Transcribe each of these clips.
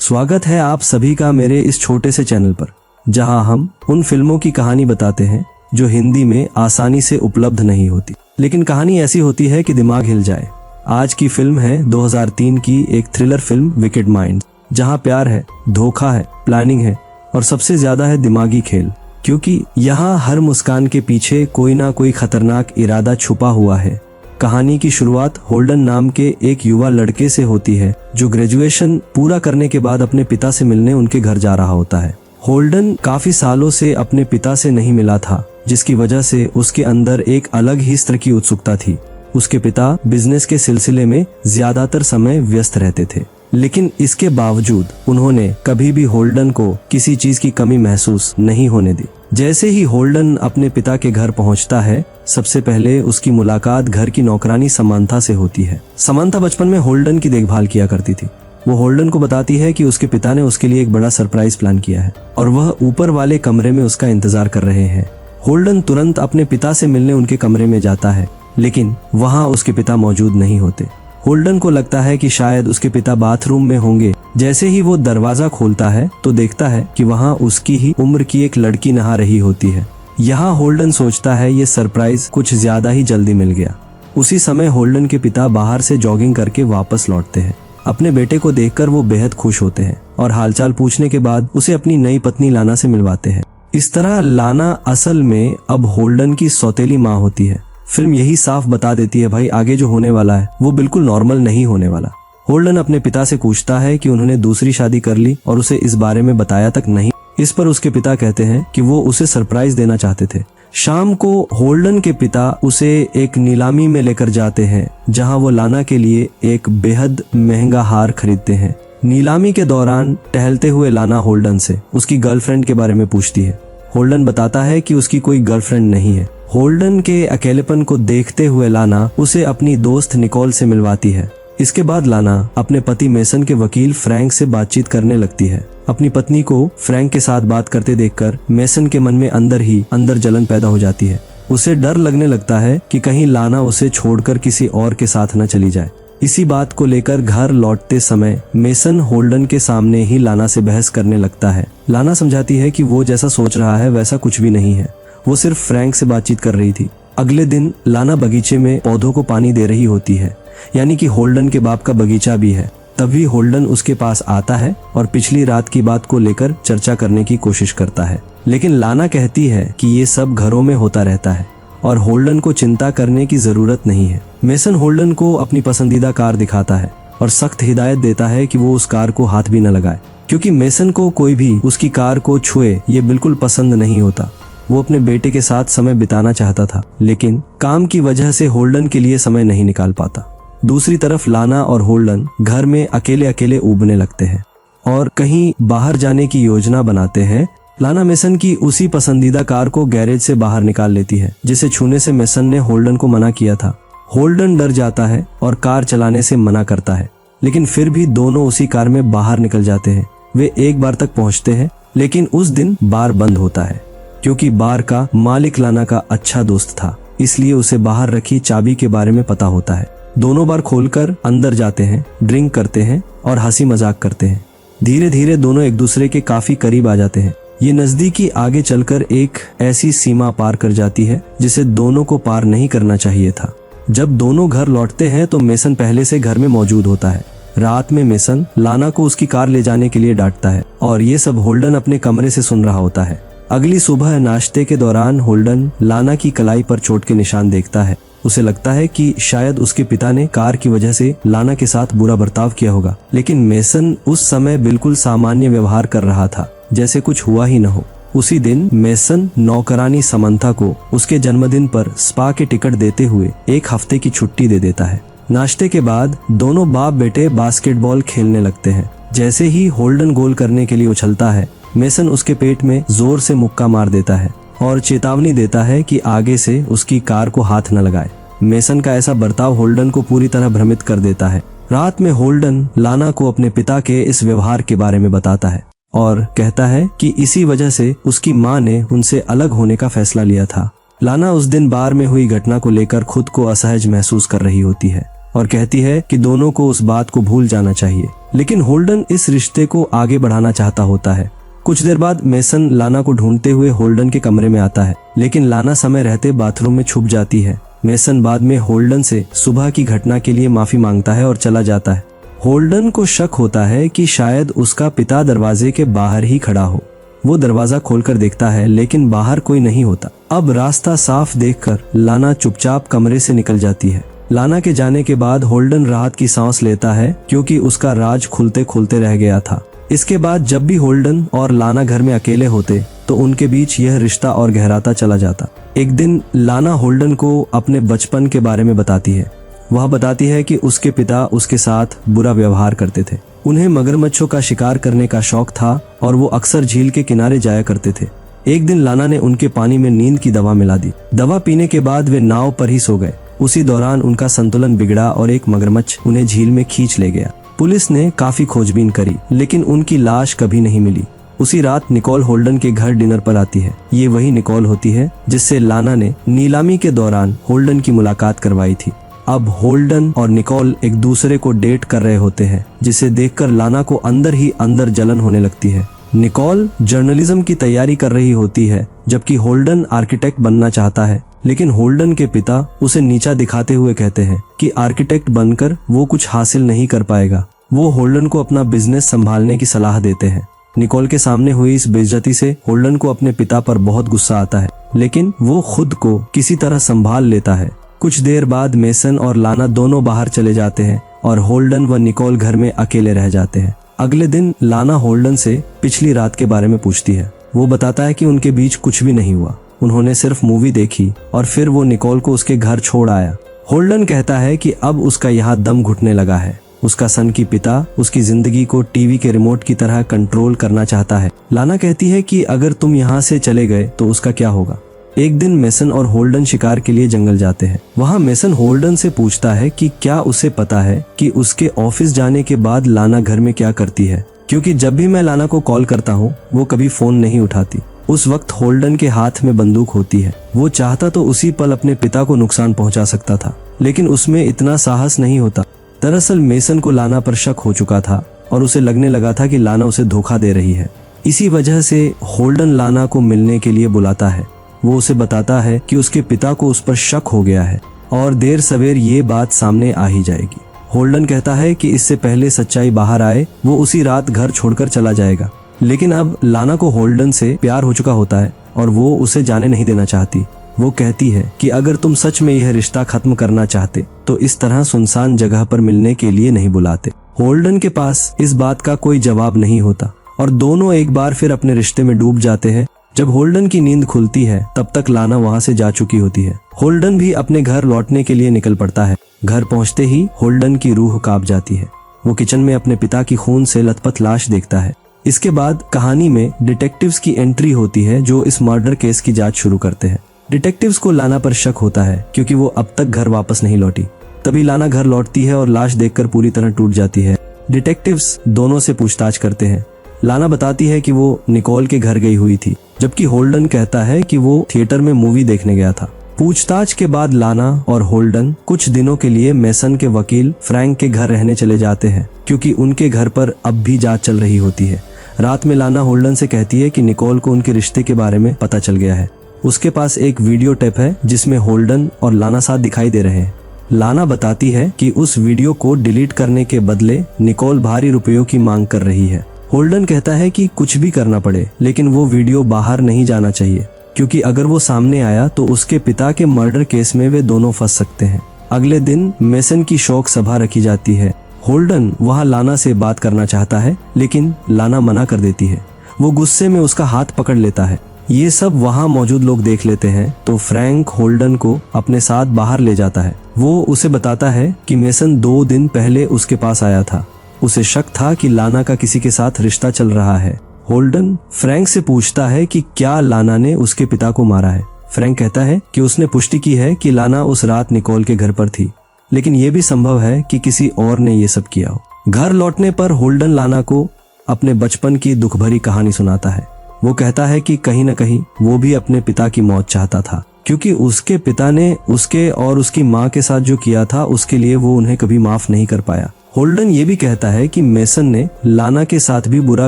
स्वागत है आप सभी का मेरे इस छोटे से चैनल पर, जहां हम उन फिल्मों की कहानी बताते हैं जो हिंदी में आसानी से उपलब्ध नहीं होती, लेकिन कहानी ऐसी होती है कि दिमाग हिल जाए। आज की फिल्म है 2003 की एक थ्रिलर फिल्म विकेड माइंड्स, जहां प्यार है, धोखा है, प्लानिंग है और सबसे ज्यादा है दिमागी खेल, क्योंकि यहाँ हर मुस्कान के पीछे कोई ना कोई खतरनाक इरादा छुपा हुआ है। कहानी की शुरुआत होल्डन नाम के एक युवा लड़के से होती है जो ग्रेजुएशन पूरा करने के बाद अपने पिता से मिलने उनके घर जा रहा होता है। होल्डन काफी सालों से अपने पिता से नहीं मिला था, जिसकी वजह से उसके अंदर एक अलग ही स्तर की उत्सुकता थी। उसके पिता बिजनेस के सिलसिले में ज्यादातर समय व्यस्त रहते थे, लेकिन इसके बावजूद उन्होंने कभी भी होल्डन को किसी चीज की कमी महसूस नहीं होने दी। जैसे ही होल्डन अपने पिता के घर पहुंचता है, सबसे पहले उसकी मुलाकात घर की नौकरानी समांथा से होती है। समांथा बचपन में होल्डन की देखभाल किया करती थी। वो होल्डन को बताती है कि उसके पिता ने उसके लिए एक बड़ा सरप्राइज प्लान किया है और वह ऊपर वाले कमरे में उसका इंतजार कर रहे हैं। होल्डन तुरंत अपने पिता से मिलने उनके कमरे में जाता है, लेकिन वहाँ उसके पिता मौजूद नहीं होते। होल्डन को लगता है कि शायद उसके पिता बाथरूम में होंगे। जैसे ही वो दरवाजा खोलता है तो देखता है कि वहाँ उसकी ही उम्र की एक लड़की नहा रही होती है। यहाँ होल्डन सोचता है ये सरप्राइज कुछ ज्यादा ही जल्दी मिल गया। उसी समय होल्डन के पिता बाहर से जॉगिंग करके वापस लौटते हैं। अपने बेटे को देखकर वो बेहद खुश होते हैं और हालचाल पूछने के बाद उसे अपनी नई पत्नी लाना से मिलवाते हैं। इस तरह लाना असल में अब होल्डन की सौतेली माँ होती है। फिल्म यही साफ बता देती है भाई, आगे जो होने वाला है वो बिल्कुल नॉर्मल नहीं होने वाला। होल्डन अपने पिता से पूछता है कि उन्होंने दूसरी शादी कर ली और उसे इस बारे में बताया तक नहीं। इस पर उसके पिता कहते हैं कि वो उसे सरप्राइज देना चाहते थे। शाम को होल्डन के पिता उसे एक नीलामी में लेकर जाते हैं, जहां वो लाना के लिए एक बेहद महंगा हार खरीदते हैं। नीलामी के दौरान टहलते हुए लाना होल्डन से उसकी गर्लफ्रेंड के बारे में पूछती है। होल्डन बताता है कि उसकी कोई गर्लफ्रेंड नहीं है। होल्डन के अकेलेपन को देखते हुए लाना उसे अपनी दोस्त निकोल से मिलवाती है। इसके बाद लाना अपने पति मेसन के वकील फ्रैंक से बातचीत करने लगती है। अपनी पत्नी को फ्रैंक के साथ बात करते देखकर मेसन के मन में अंदर ही अंदर जलन पैदा हो जाती है। उसे डर लगने लगता है कि कहीं लाना उसे छोड़कर किसी और के साथ न चली जाए। इसी बात को लेकर घर लौटते समय मेसन होल्डन के सामने ही लाना से बहस करने लगता है। लाना समझाती है कि वो जैसा सोच रहा है वैसा कुछ भी नहीं है, वो सिर्फ फ्रैंक से बातचीत कर रही थी। अगले दिन लाना बगीचे में पौधों को पानी दे रही होती है, यानी कि होल्डन के बाप का बगीचा भी है। तभी होल्डन उसके पास आता है और पिछली रात की बात को लेकर चर्चा करने की कोशिश करता है, लेकिन लाना कहती है कि ये सब घरों में होता रहता है और होल्डन को चिंता करने की जरूरत नहीं है। मेसन होल्डन को अपनी पसंदीदा कार दिखाता है और सख्त हिदायत देता है कि वो उस कार को हाथ भी न लगाए, क्योंकि मेसन को कोई भी उसकी कार को छुए ये बिल्कुल पसंद नहीं होता। वो अपने बेटे के साथ समय बिताना चाहता था, लेकिन काम की वजह से होल्डन के लिए समय नहीं निकाल पाता। दूसरी तरफ लाना और होल्डन घर में अकेले अकेले उबने लगते हैं और कहीं बाहर जाने की योजना बनाते हैं। लाना मेसन की उसी पसंदीदा कार को गैरेज से बाहर निकाल लेती है, जिसे छूने से मेसन ने होल्डन को मना किया था। होल्डन डर जाता है और कार चलाने से मना करता है, लेकिन फिर भी दोनों उसी कार में बाहर निकल जाते हैं। वे एक बार तक पहुंचते हैं, लेकिन उस दिन बार बंद होता है, क्योंकि बार का मालिक लाना का अच्छा दोस्त था, इसलिए उसे बाहर रखी चाबी के बारे में पता होता है। दोनों बार खोलकर अंदर जाते हैं, ड्रिंक करते हैं और हंसी मजाक करते हैं। धीरे धीरे दोनों एक दूसरे के काफी करीब आ जाते हैं। ये नजदीकी आगे चलकर एक ऐसी सीमा पार कर जाती है जिसे दोनों को पार नहीं करना चाहिए था। जब दोनों घर लौटते हैं तो मेसन पहले से घर में मौजूद होता है। रात में मेसन लाना को उसकी कार ले जाने के लिए डांटता है और ये सब होल्डन अपने कमरे से सुन रहा होता है। अगली सुबह नाश्ते के दौरान होल्डन लाना की कलाई पर चोट के निशान देखता है। उसे लगता है कि शायद उसके पिता ने कार की वजह से लाना के साथ बुरा बर्ताव किया होगा, लेकिन मेसन उस समय बिल्कुल सामान्य व्यवहार कर रहा था, जैसे कुछ हुआ ही न हो। उसी दिन मेसन नौकरानी समंथा को उसके जन्मदिन पर स्पा के टिकट देते हुए एक हफ्ते की छुट्टी दे देता है। नाश्ते के बाद दोनों बाप बेटे बास्केटबॉल खेलने लगते हैं। जैसे ही होल्डन गोल करने के लिए उछलता है, मेसन उसके पेट में जोर से मुक्का मार देता है और चेतावनी देता है कि आगे से उसकी कार को हाथ न लगाए। मेसन का ऐसा बर्ताव होल्डन को पूरी तरह भ्रमित कर देता है। रात में होल्डन लाना को अपने पिता के इस व्यवहार के बारे में बताता है और कहता है कि इसी वजह से उसकी माँ ने उनसे अलग होने का फैसला लिया था। लाना उस दिन बार में हुई घटना को लेकर खुद को असहज महसूस कर रही होती है। और कहती है कि दोनों को उस बात को भूल जाना चाहिए। लेकिन होल्डन इस रिश्ते को आगे बढ़ाना चाहता होता है। कुछ देर बाद मेसन लाना को ढूंढते हुए होल्डन के कमरे में आता है, लेकिन लाना समय रहते बाथरूम में छुप जाती है। मेसन बाद में होल्डन से सुबह की घटना के लिए माफी मांगता है और चला जाता है। होल्डन को शक होता है कि शायद उसका पिता दरवाजे के बाहर ही खड़ा हो। वो दरवाजा खोलकर देखता है, लेकिन बाहर कोई नहीं होता। अब रास्ता साफ देखकर लाना चुपचाप कमरे से निकल जाती है। लाना के जाने के बाद होल्डन राहत की सांस लेता है, क्योंकि उसका राज खुलते खुलते रह गया था। इसके बाद जब भी होल्डन और लाना घर में अकेले होते तो उनके बीच यह रिश्ता और गहराता चला जाता। एक दिन लाना होल्डन को अपने बचपन के बारे में बताती है। वह बताती है कि उसके पिता उसके साथ बुरा व्यवहार करते थे। उन्हें मगरमच्छों का शिकार करने का शौक था और वो अक्सर झील के किनारे जाया करते थे। एक दिन लाना ने उनके पानी में नींद की दवा मिला दी। दवा पीने के बाद वे नाव पर ही सो गए। उसी दौरान उनका संतुलन बिगड़ा और एक मगरमच्छ उन्हें झील में खींच ले गया। पुलिस ने काफी खोजबीन करी, लेकिन उनकी लाश कभी नहीं मिली। उसी रात निकोल होल्डन के घर डिनर पर आती है। ये वही निकोल होती है जिससे लाना ने नीलामी के दौरान होल्डन की मुलाकात करवाई थी। अब होल्डन और निकोल एक दूसरे को डेट कर रहे होते हैं, जिसे देखकर लाना को अंदर ही अंदर जलन होने लगती है। निकोल जर्नलिज्म की तैयारी कर रही होती है, जबकि होल्डन आर्किटेक्ट बनना चाहता है। लेकिन होल्डन के पिता उसे नीचा दिखाते हुए कहते हैं कि आर्किटेक्ट बनकर वो कुछ हासिल नहीं कर पाएगा। वो होल्डन को अपना बिजनेस संभालने की सलाह देते हैं। निकोल के सामने हुई इस बेइज्जती से होल्डन को अपने पिता पर बहुत गुस्सा आता है, लेकिन वो खुद को किसी तरह संभाल लेता है। कुछ देर बाद मेसन और लाना दोनों बाहर चले जाते हैं और होल्डन व निकोल घर में अकेले रह जाते हैं। अगले दिन लाना होल्डन से पिछली रात के बारे में पूछती है। वो बताता है कि उनके बीच कुछ भी नहीं हुआ। उन्होंने सिर्फ मूवी देखी और फिर वो निकोल को उसके घर छोड़ आया। होल्डन कहता है कि अब उसका यहाँ दम घुटने लगा है। उसका सन की पिता उसकी जिंदगी को टीवी के रिमोट की तरह कंट्रोल करना चाहता है। लाना कहती है कि अगर तुम यहाँ से चले गए तो उसका क्या होगा। एक दिन मेसन और होल्डन शिकार के लिए जंगल जाते हैं। वहाँ मेसन होल्डन से पूछता है कि क्या उसे पता है कि उसके ऑफिस जाने के बाद लाना घर में क्या करती है, क्योंकि जब भी मैं लाना को कॉल करता हूँ वो कभी फोन नहीं उठाती। उस वक्त होल्डन के हाथ में बंदूक होती है। वो चाहता तो उसी पल अपने पिता को नुकसान पहुंचा सकता था, लेकिन उसमें इतना साहस नहीं होता। दरअसल मेसन को लाना पर शक हो चुका था और उसे लगने लगा था कि लाना उसे धोखा दे रही है। इसी वजह से होल्डन लाना को मिलने के लिए बुलाता है। वो उसे बताता है कि उसके पिता को उस पर शक हो गया है और देर सवेर ये बात सामने आ ही जाएगी। होल्डन कहता है कि इससे पहले सच्चाई बाहर आए वो उसी रात घर छोड़कर चला जाएगा। लेकिन अब लाना को होल्डन से प्यार हो चुका होता है और वो उसे जाने नहीं देना चाहती। वो कहती है कि अगर तुम सच में यह रिश्ता खत्म करना चाहते तो इस तरह सुनसान जगह पर मिलने के लिए नहीं बुलाते। होल्डन के पास इस बात का कोई जवाब नहीं होता और दोनों एक बार फिर अपने रिश्ते में डूब जाते हैं। जब होल्डन की नींद खुलती है तब तक लाना वहाँ से जा चुकी होती है। होल्डन भी अपने घर लौटने के लिए निकल पड़ता है। घर पहुँचते ही होल्डन की रूह कांप जाती है। वो किचन में अपने पिता की खून से लथपथ लाश देखता है। इसके बाद कहानी में डिटेक्टिव्स की एंट्री होती है जो इस मर्डर केस की जांच शुरू करते हैं। डिटेक्टिव्स को लाना पर शक होता है क्योंकि वो अब तक घर वापस नहीं लौटी। तभी लाना घर लौटती है और लाश देखकर पूरी तरह टूट जाती है। डिटेक्टिव्स दोनों से पूछताछ करते हैं। लाना बताती है कि वो निकोल के घर गई हुई थी, जबकि होल्डन कहता है कि वो थिएटर में मूवी देखने गया था। पूछताछ के बाद लाना और होल्डन कुछ दिनों के लिए मेसन के वकील फ्रैंक के घर रहने चले जाते हैं, क्योंकि उनके घर पर अब भी जांच चल रही होती है। रात में लाना होल्डन से कहती है कि निकोल को उनके रिश्ते के बारे में पता चल गया है। उसके पास एक वीडियो टेप है जिसमें होल्डन और लाना साथ दिखाई दे रहे हैं। लाना बताती है कि उस वीडियो को डिलीट करने के बदले निकोल भारी रुपयों की मांग कर रही है। होल्डन कहता है कि कुछ भी करना पड़े लेकिन वो वीडियो बाहर नहीं जाना चाहिए, क्योंकि अगर वो सामने आया तो उसके पिता के मर्डर केस में वे दोनों फंस सकते हैं। अगले दिन मेसन की शोक सभा रखी जाती है। होल्डन वहाँ लाना से बात करना चाहता है, लेकिन लाना मना कर देती है। वो गुस्से में उसका हाथ पकड़ लेता है। ये सब वहाँ मौजूद लोग देख लेते हैं तो फ्रैंक होल्डन को अपने साथ बाहर ले जाता है। वो उसे बताता है कि मेसन 2 दिन पहले उसके पास आया था। उसे शक था कि लाना का किसी के साथ रिश्ता चल रहा है। होल्डन फ्रैंक से पूछता है कि क्या लाना ने उसके पिता को मारा है। फ्रैंक कहता है कि उसने पुष्टि की है कि लाना उस रात निकोल के घर पर थी, लेकिन यह भी संभव है कि किसी और ने ये सब किया हो। घर लौटने पर होल्डन लाना को अपने बचपन की दुख भरी कहानी सुनाता है। वो कहता है कि कहीं न कहीं वो भी अपने पिता की मौत चाहता था, क्योंकि उसके पिता ने उसके और उसकी माँ के साथ जो किया था उसके लिए वो उन्हें कभी माफ नहीं कर पाया। होल्डन ये भी कहता है कि मेसन ने लाना के साथ भी बुरा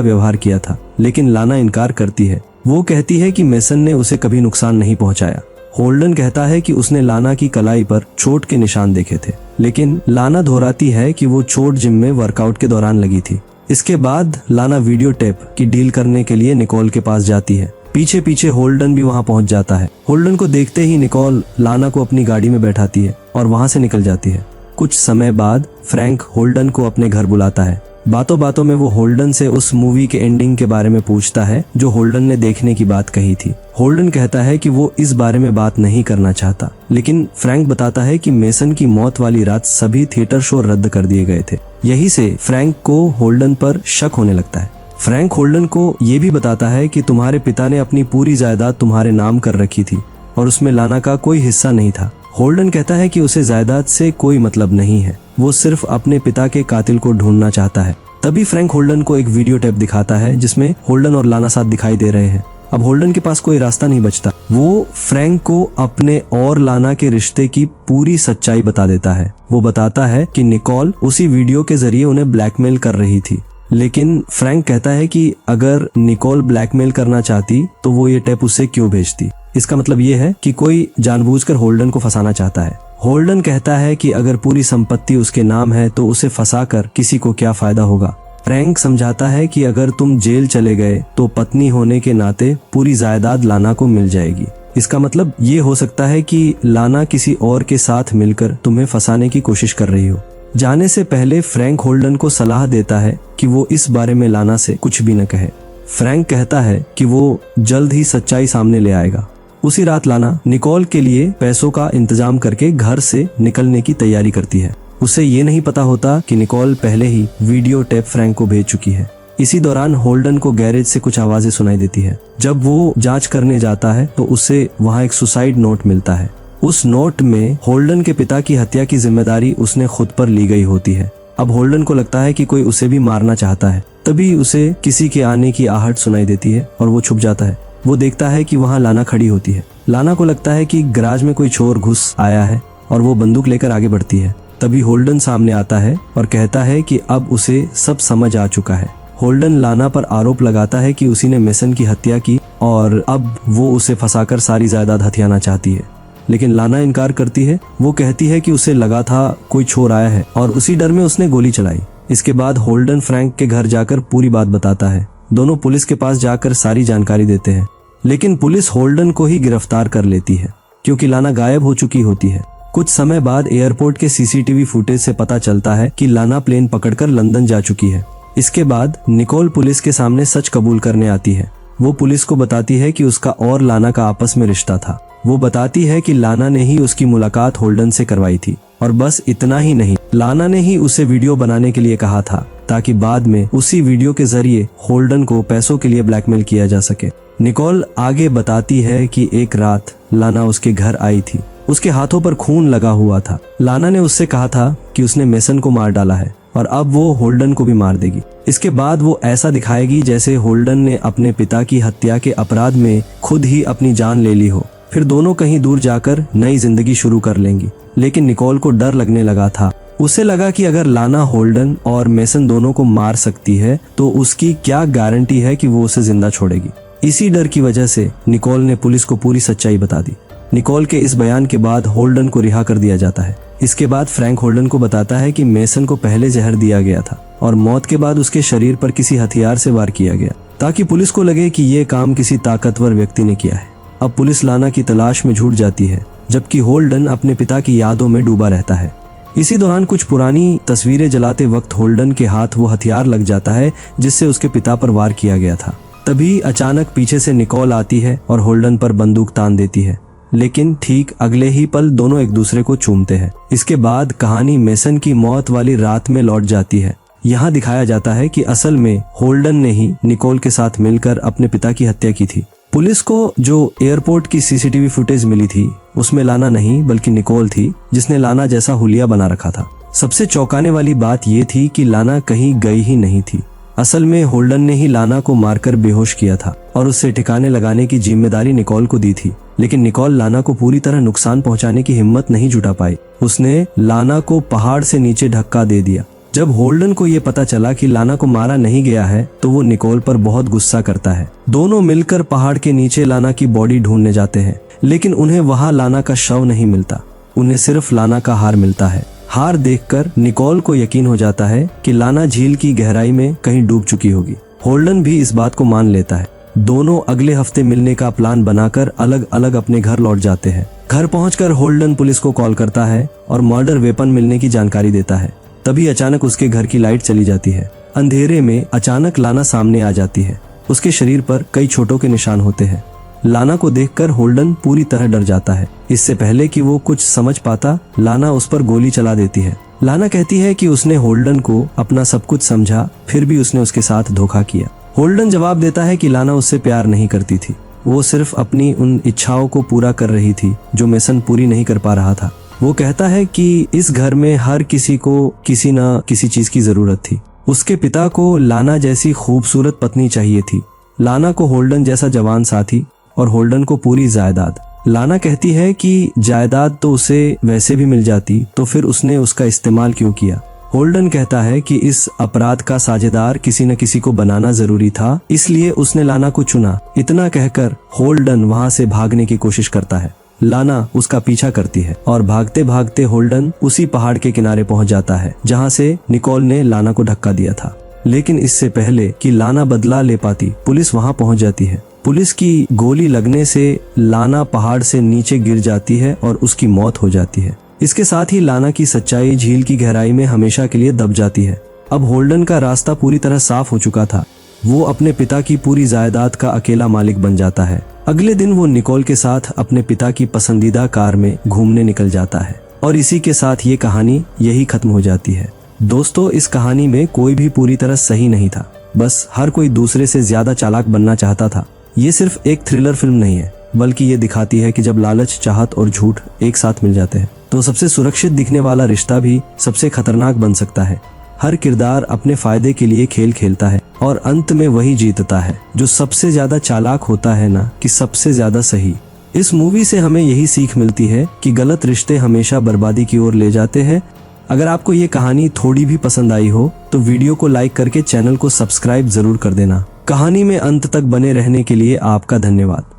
व्यवहार किया था, लेकिन लाना इनकार करती है। वो कहती है कि मेसन ने उसे कभी नुकसान नहीं पहुंचाया। होल्डन कहता है कि उसने लाना की कलाई पर चोट के निशान देखे थे, लेकिन लाना दोहराती है कि वो चोट जिम में वर्कआउट के दौरान लगी थी। इसके बाद लाना वीडियो टेप की डील करने के लिए निकोल के पास जाती है। पीछे पीछे होल्डन भी वहां पहुंच जाता है। होल्डन को देखते ही निकोल लाना को अपनी गाड़ी में बैठाती है और वहां से निकल जाती है। कुछ समय बाद फ्रैंक होल्डन को अपने घर बुलाता है। बातों बातों में वो होल्डन से उस मूवी के एंडिंग के बारे में पूछता है जो होल्डन ने देखने की बात कही थी। होल्डन कहता है कि वो इस बारे में बात नहीं करना चाहता, लेकिन फ्रैंक बताता है कि मेसन की मौत वाली रात सभी थिएटर शो रद्द कर दिए गए थे। यही से फ्रैंक को होल्डन पर शक होने लगता है। फ्रैंक होल्डन को ये भी बताता है कि तुम्हारे पिता ने अपनी पूरी जायदाद तुम्हारे नाम कर रखी थी और उसमें लाना का कोई हिस्सा नहीं था। होल्डन कहता है कि उसे जायदाद से कोई मतलब नहीं है, वो सिर्फ अपने पिता के कातिल को ढूंढना चाहता है। तभी फ्रैंक होल्डन को एक वीडियो टेप दिखाता है जिसमें होल्डन और लाना साथ दिखाई दे रहे हैं। अब होल्डन के पास कोई रास्ता नहीं बचता। वो फ्रैंक को अपने और लाना के रिश्ते की पूरी सच्चाई बता देता है। वो बताता है कि निकोल उसी वीडियो के जरिए उन्हें ब्लैकमेल कर रही थी, लेकिन फ्रैंक कहता है कि अगर निकोल ब्लैकमेल करना चाहती तो वो ये टेप उसे क्यों भेजती। इसका मतलब ये है कि कोई जानबूझकर होल्डन को फंसाना चाहता है। होल्डन कहता है कि अगर पूरी संपत्ति उसके नाम है तो उसे फंसाकर किसी को क्या फायदा होगा। फ्रैंक समझाता है कि अगर तुम जेल चले गए तो पत्नी होने के नाते पूरी जायदाद लाना को मिल जाएगी। इसका मतलब ये हो सकता है कि लाना किसी और के साथ मिलकर तुम्हें फंसाने की कोशिश कर रही हो। जाने से पहले फ्रैंक होल्डन को सलाह देता है कि वो इस बारे में लाना से कुछ भी न कहे। फ्रैंक कहता है कि वो जल्द ही सच्चाई सामने ले आएगा। उसी रात लाना निकोल के लिए पैसों का इंतजाम करके घर से निकलने की तैयारी करती है। उसे ये नहीं पता होता कि निकोल पहले ही वीडियो टेप फ्रैंक को भेज चुकी है। इसी दौरान होल्डन को गैरेज से कुछ आवाजें सुनाई देती है। जब वो जांच करने जाता है तो उसे वहां एक सुसाइड नोट मिलता है। उस नोट में होल्डन के पिता की हत्या की जिम्मेदारी उसने खुद पर ली गई होती है। अब होल्डन को लगता है कि कोई उसे भी मारना चाहता है। तभी उसे किसी के आने की आहट सुनाई देती है और वो छुप जाता है। वो देखता है कि वहाँ लाना खड़ी होती है। लाना को लगता है कि गैराज में कोई चोर घुस आया है और वो बंदूक लेकर आगे बढ़ती है। तभी होल्डन सामने आता है और कहता है कि अब उसे सब समझ आ चुका है। होल्डन लाना पर आरोप लगाता है कि उसी ने मेसन की हत्या की और अब वो उसे फंसाकर सारी जायदाद हथियाना चाहती है, लेकिन लाना इनकार करती है। वो कहती है कि उसे लगा था कोई चोर आया है और उसी डर में उसने गोली चलाई। इसके बाद होल्डन फ्रैंक के घर जाकर पूरी बात बताता है। दोनों पुलिस के पास जाकर सारी जानकारी देते हैं, लेकिन पुलिस होल्डन को ही गिरफ्तार कर लेती है क्योंकि लाना गायब हो चुकी होती है। कुछ समय बाद एयरपोर्ट के सीसीटीवी फुटेज से पता चलता है कि लाना प्लेन पकड़कर लंदन जा चुकी है। इसके बाद निकोल पुलिस के सामने सच कबूल करने आती है। वो पुलिस को बताती है कि उसका और लाना का आपस में रिश्ता था। वो बताती है कि लाना ने ही उसकी मुलाकात होल्डन से करवाई थी और बस इतना ही नहीं, लाना ने ही उसे वीडियो बनाने के लिए कहा था ताकि बाद में उसी वीडियो के जरिए होल्डन को पैसों के लिए ब्लैकमेल किया जा सके। निकोल आगे बताती है कि एक रात लाना उसके घर आई थी। उसके हाथों पर खून लगा हुआ था। लाना ने उससे कहा था कि उसने मेसन को मार डाला है और अब वो होल्डन को भी मार देगी। इसके बाद वो ऐसा दिखाएगी जैसे होल्डन ने अपने पिता की हत्या के अपराध में खुद ही अपनी जान ले ली हो। फिर दोनों कहीं दूर जाकर नई जिंदगी शुरू कर लेंगी। लेकिन निकोल को डर लगने लगा था। उसे लगा कि अगर लाना होल्डन और मेसन दोनों को मार सकती है तो उसकी क्या गारंटी है कि वो उसे जिंदा छोड़ेगी। इसी डर की वजह से निकोल ने पुलिस को पूरी सच्चाई बता दी। निकोल के इस बयान के बाद होल्डन को रिहा कर दिया जाता है। इसके बाद फ्रैंक होल्डन को बताता है कि मेसन को पहले जहर दिया गया था और मौत के बाद उसके शरीर पर किसी हथियार से वार किया गया ताकि पुलिस को लगे कि ये काम किसी ताकतवर व्यक्ति ने किया है। अब पुलिस लाना की तलाश में जुट जाती है जबकि होल्डन अपने पिता की यादों में डूबा रहता है। इसी दौरान कुछ पुरानी तस्वीरें जलाते वक्त होल्डन के हाथ वो हथियार लग जाता है जिससे उसके पिता पर वार किया गया था। तभी अचानक पीछे से निकोल आती है और होल्डन पर बंदूक तान देती है, लेकिन ठीक अगले ही पल दोनों एक दूसरे को चूमते हैं। इसके बाद कहानी मेसन की मौत वाली रात में लौट जाती है। यहाँ दिखाया जाता है कि असल में होल्डन ने ही निकोल के साथ मिलकर अपने पिता की हत्या की थी। पुलिस को जो एयरपोर्ट की सीसीटीवी फुटेज मिली थी उसमें लाना नहीं बल्कि निकोल थी जिसने लाना जैसा हुलिया बना रखा था। सबसे चौंकाने वाली बात ये थी कि लाना कहीं गई ही नहीं थी। असल में होल्डन ने ही लाना को मारकर बेहोश किया था और उससे ठिकाने लगाने की जिम्मेदारी निकोल को दी थी। लेकिन निकोल लाना को पूरी तरह नुकसान पहुंचाने की हिम्मत नहीं जुटा पाई। उसने लाना को पहाड़ से नीचे धक्का दे दिया। जब होल्डन को ये पता चला कि लाना को मारा नहीं गया है तो वो निकोल पर बहुत गुस्सा करता है। दोनों मिलकर पहाड़ के नीचे लाना की बॉडी ढूंढने जाते हैं, लेकिन उन्हें वहाँ लाना का शव नहीं मिलता। उन्हें सिर्फ लाना का हार मिलता है। हार देखकर निकोल को यकीन हो जाता है कि लाना झील की गहराई में कहीं डूब चुकी होगी। होल्डन भी इस बात को मान लेता है। दोनों अगले हफ्ते मिलने का प्लान बनाकर अलग अलग अपने घर लौट जाते हैं। घर पहुंचकर होल्डन पुलिस को कॉल करता है और मर्डर वेपन मिलने की जानकारी देता है। तभी अचानक उसके घर की लाइट चली जाती है। अंधेरे में अचानक लाना सामने आ जाती है। उसके शरीर पर कई चोटों के निशान होते हैं। लाना को देखकर होल्डन पूरी तरह डर जाता है। इससे पहले कि वो कुछ समझ पाता, लाना उस पर गोली चला देती है। लाना कहती है कि उसने होल्डन को अपना सब कुछ समझा, फिर भी उसने उसके साथ धोखा किया। होल्डन जवाब देता है कि लाना उससे प्यार नहीं करती थी, वो सिर्फ अपनी उन इच्छाओं को पूरा कर रही थी जो मेसन पूरी नहीं कर पा रहा था। वो कहता है कि इस घर में हर किसी को किसी न किसी चीज की जरूरत थी। उसके पिता को लाना जैसी खूबसूरत पत्नी चाहिए थी, लाना को होल्डन जैसा जवान साथी और होल्डन को पूरी जायदाद। लाना कहती है कि जायदाद तो उसे वैसे भी मिल जाती, तो फिर उसने उसका इस्तेमाल क्यों किया। होल्डन कहता है कि इस अपराध का साझेदार किसी न किसी को बनाना जरूरी था, इसलिए उसने लाना को चुना। इतना कहकर होल्डन वहाँ से भागने की कोशिश करता है। लाना उसका पीछा करती है और भागते भागते होल्डन उसी पहाड़ के किनारे पहुंच जाता है जहां से निकोल ने लाना को धक्का दिया था। लेकिन इससे पहले कि लाना बदला ले पाती, पुलिस वहां पहुंच जाती है। पुलिस की गोली लगने से लाना पहाड़ से नीचे गिर जाती है और उसकी मौत हो जाती है। इसके साथ ही लाना की सच्चाई झील की गहराई में हमेशा के लिए दब जाती है। अब होल्डन का रास्ता पूरी तरह साफ हो चुका था। वो अपने पिता की पूरी जायदाद का अकेला मालिक बन जाता है। अगले दिन वो निकोल के साथ अपने पिता की पसंदीदा कार में घूमने निकल जाता है और इसी के साथ ये कहानी यही खत्म हो जाती है। दोस्तों, इस कहानी में कोई भी पूरी तरह सही नहीं था, बस हर कोई दूसरे से ज्यादा चालाक बनना चाहता था। ये सिर्फ एक थ्रिलर फिल्म नहीं है, बल्कि ये दिखाती है कि जब लालच, चाहत और झूठ एक साथ मिल जाते हैं तो सबसे सुरक्षित दिखने वाला रिश्ता भी सबसे खतरनाक बन सकता है। हर किरदार अपने फायदे के लिए खेल खेलता है और अंत में वही जीतता है जो सबसे ज्यादा चालाक होता है, ना कि सबसे ज्यादा सही। इस मूवी से हमें यही सीख मिलती है कि गलत रिश्ते हमेशा बर्बादी की ओर ले जाते हैं। अगर आपको ये कहानी थोड़ी भी पसंद आई हो तो वीडियो को लाइक करके चैनल को सब्सक्राइब जरूर कर देना। कहानी में अंत तक बने रहने के लिए आपका धन्यवाद।